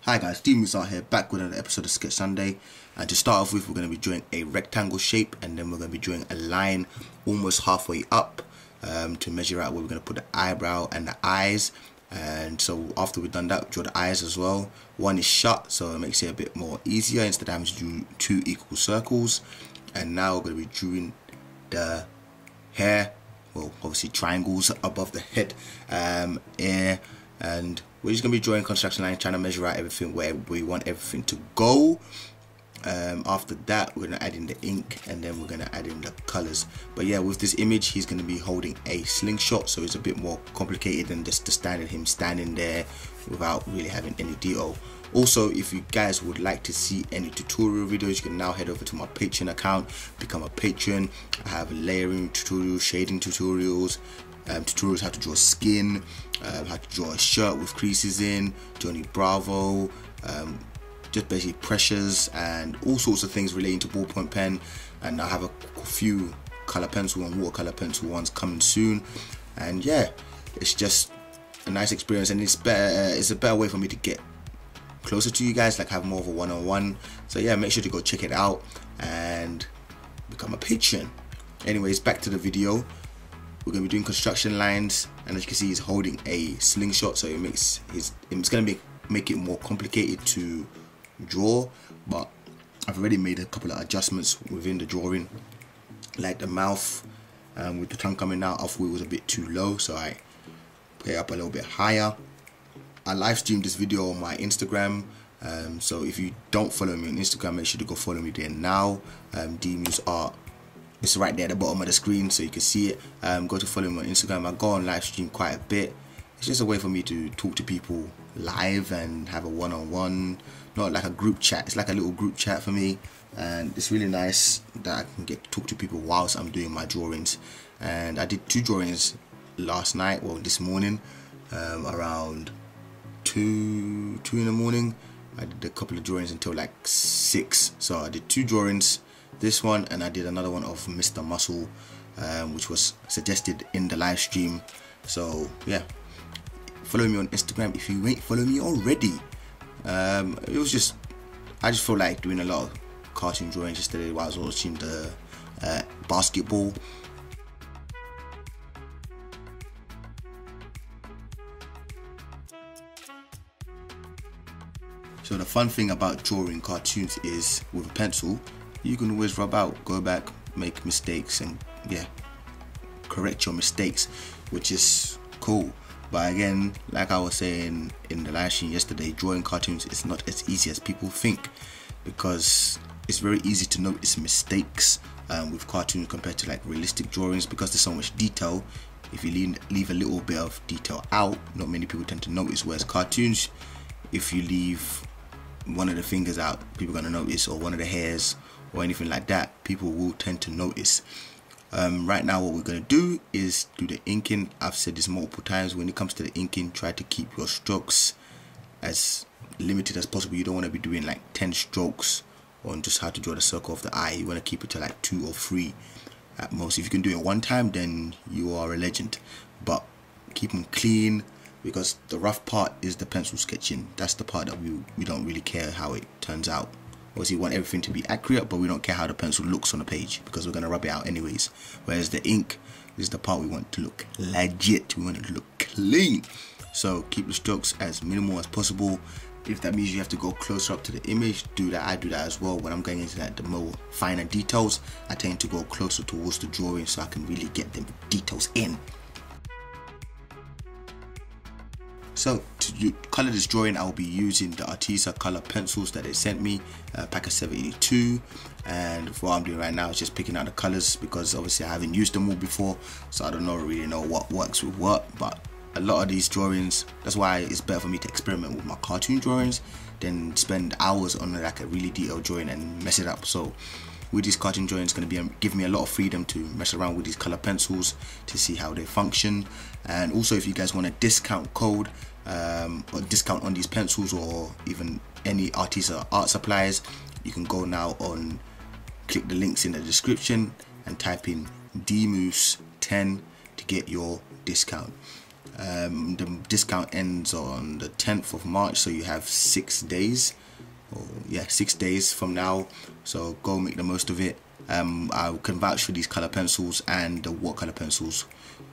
Hi guys, DeMoose out here, back with another episode of Sketch Sunday. And to start off with, we're going to be drawing a rectangle shape, and then we're going to be drawing a line almost halfway up to measure out where we're going to put the eyebrow and the eyes. And so after we've done that, we draw the eyes as well. One is shut, so it makes it a bit more easier instead of having to do two equal circles. And now we're going to be drawing the hair, well, obviously triangles above the head, ear, and we're just going to be drawing construction lines, trying to measure out everything where we want everything to go. After that, we're going to add in the ink, and then we're going to add in the colors. But yeah, with this image, he's going to be holding a slingshot, so it's a bit more complicated than just the standard him standing there without really having any detail. Also, if you guys would like to see any tutorial videos, you can now head over to my Patreon account, become a patron. I have layering tutorials, shading tutorials, tutorials how to draw skin, how to draw a shirt with creases in, Johnny Bravo, just basically pressures and all sorts of things relating to ballpoint pen. And I have a few color pencil and watercolor pencil ones coming soon. And yeah, it's just a nice experience, and it's better. It's a better way for me to get closer to you guys, like have more of a one-on-one. So yeah, make sure to go check it out and become a patron. Anyways, back to the video. We're going to be doing construction lines, and as you can see, he's holding a slingshot, so it's going to make it more complicated to draw. But I've already made a couple of adjustments within the drawing, like the mouth with the tongue coming out. I thought it was a bit too low, so I put it up a little bit higher. I live streamed this video on my Instagram, so if you don't follow me on Instagram, make sure to go follow me there now. DeMoose Art. It's right there at the bottom of the screen, so you can see it. Go to follow me on Instagram. I go on live stream quite a bit. It's just a way for me to talk to people live and have a one-on-one, not like a group chat. It's like a little group chat for me, and it's really nice that I can get to talk to people whilst I'm doing my drawings. And I did two drawings last night, well this morning, around 2 in the morning. I did a couple of drawings until like 6, so I did two drawings, this one, and I did another one of Mr. Muscle, which was suggested in the live stream. So yeah, follow me on Instagram if you ain't follow me already. It was just, I just felt like doing a lot of cartoon drawings yesterday while I was watching the basketball. So the fun thing about drawing cartoons is with a pencil, you can always rub out, go back, make mistakes, and yeah, correct your mistakes, which is cool. But again, like I was saying in the live stream yesterday, drawing cartoons is not as easy as people think, because it's very easy to notice mistakes with cartoons compared to like realistic drawings, because there's so much detail. If you leave a little bit of detail out, not many people tend to notice, whereas cartoons, if you leave one of the fingers out, people are going to notice, or one of the hairs or anything like that, people will tend to notice. Right now what we're going to do is do the inking. I've said this multiple times, when it comes to the inking, try to keep your strokes as limited as possible. You don't want to be doing like 10 strokes on just how to draw the circle of the eye. You want to keep it to like 2 or 3 at most. If you can do it one time, then you are a legend, but keep them clean, because the rough part is the pencil sketching. That's the part that we don't really care how it turns out. Obviously, we want everything to be accurate, but we don't care how the pencil looks on the page, because we're going to rub it out anyways. Whereas the ink is the part we want to look legit. We want it to look clean. So keep the strokes as minimal as possible. If that means you have to go closer up to the image, do that. I do that as well. When I'm going into the more finer details, I tend to go closer towards the drawing so I can really get the details in. So to color this drawing, I'll be using the ARTEZA color pencils that they sent me, pack of 782, and what I'm doing right now is just picking out the colors, because obviously I haven't used them all before, so I don't really know what works with what. But a lot of these drawings, that's why it's better for me to experiment with my cartoon drawings than spend hours on like a really detailed drawing and mess it up. So with these cartoon drawings, it's going to be give me a lot of freedom to mess around with these color pencils to see how they function. And also, if you guys want a discount code or discount on these pencils, or even any ARTEZA art supplies, you can go now on, click the links in the description and type in DeMoose10 to get your discount. The discount ends on the 10th of March, so you have 6 days. Or yeah, 6 days from now, so go make the most of it. I can vouch for these color pencils and the watercolor pencils.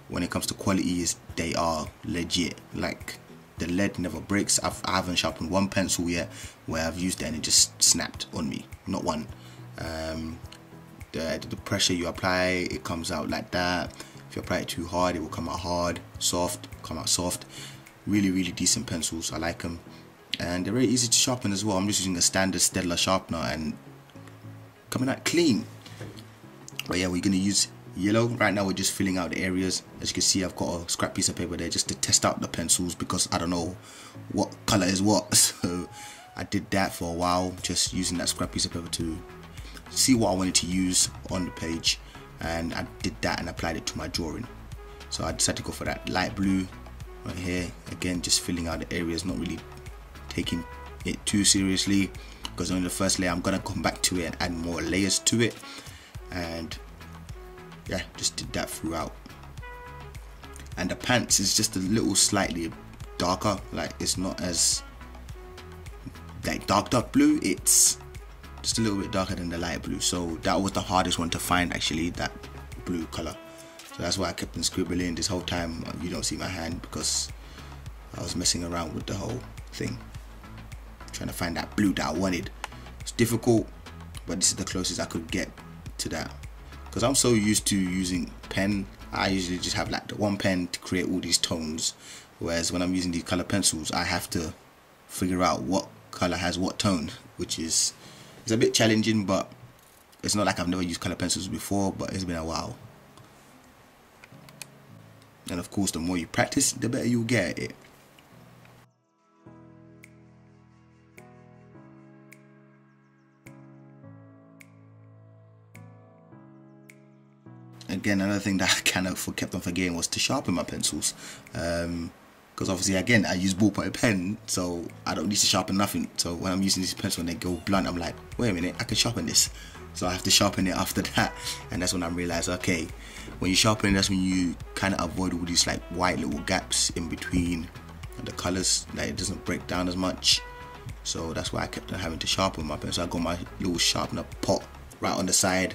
When it comes to quality, they are legit. Like, the lead never breaks. I haven't sharpened one pencil yet where I've used it and it just snapped on me. Not one. The pressure you apply, it comes out like that. If you apply it too hard, it will come out hard. Soft, come out soft. Really, really decent pencils. I like them, and they're very easy to sharpen as well. I'm just using a standard Stedler sharpener and coming out clean. But yeah, we're gonna use yellow. Right now we're just filling out the areas. As you can see, I've got a scrap piece of paper there just to test out the pencils because I don't know what color is what. So I did that for a while, just using that scrap piece of paper to see what I wanted to use on the page, and I did that and applied it to my drawing. So I decided to go for that light blue right here. Again, just filling out the areas, not really taking it too seriously, because on the first layer I'm gonna come back to it and add more layers to it. And yeah, just did that throughout. And the pants is just a little slightly darker, like it's not as like dark blue, it's just a little bit darker than the light blue. So that was the hardest one to find, actually, that blue color. So that's why I kept on scribbling this whole time. You don't see my hand because I was messing around with the whole thing, trying to find that blue that I wanted. It's difficult, but this is the closest I could get to that, because I'm so used to using pen. I usually just have like the one pen to create all these tones, whereas when I'm using these color pencils I have to figure out what color has what tone, which is, it's a bit challenging, but it's not like I've never used color pencils before, but it's been a while. And of course, the more you practice, the better you'll get at it. Again, another thing that I kind of kept on forgetting was to sharpen my pencils, because obviously, again, I use ballpoint pen, so I don't need to sharpen nothing. So when I'm using this pencil and they go blunt, I'm like, wait a minute, I can sharpen this. So I have to sharpen it after that, and that's when I realized, okay, when you sharpen, that's when you kind of avoid all these like white little gaps in between the colors, that it doesn't break down as much. So that's why I kept on having to sharpen my pencil. I got my little sharpener pot right on the side,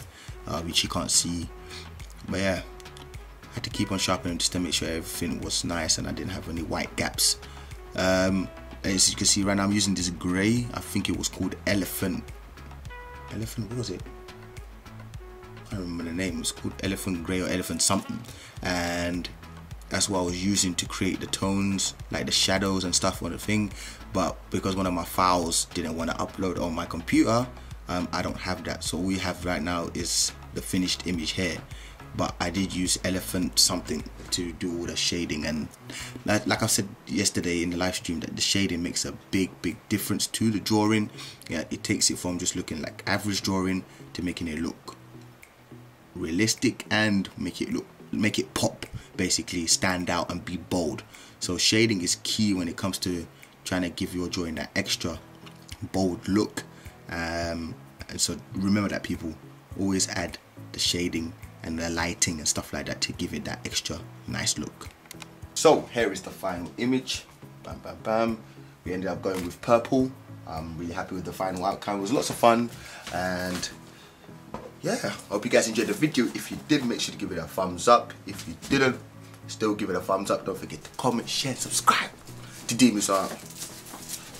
which you can't see. But yeah, I had to keep on sharpening just to make sure everything was nice and I didn't have any white gaps. As you can see right now, I'm using this grey. I think it was called Elephant, what was it? I don't remember the name. It was called Elephant Grey or Elephant something, and that's what I was using to create the tones, like the shadows and stuff on the thing. But because one of my files didn't want to upload on my computer, I don't have that. So all we have right now is the finished image here. But I did use Elephant something to do all the shading, and like I said yesterday in the live stream, that the shading makes a big difference to the drawing. Yeah, it takes it from just looking like average drawing to making it look realistic and make it pop, basically stand out and be bold. So shading is key when it comes to trying to give your drawing that extra bold look. And so remember that, people, always add the shading and the lighting and stuff like that to give it that extra nice look. So here is the final image. Bam bam bam. We ended up going with purple. I'm really happy with the final outcome. It was lots of fun, and yeah, I hope you guys enjoyed the video. If you did, make sure to give it a thumbs up. If you didn't, still give it a thumbs up. Don't forget to comment, share, and subscribe to DeMoose Art.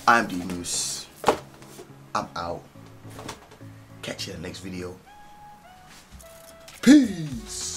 I'm DeMoose. I'm out. Catch you in the next video. Peace.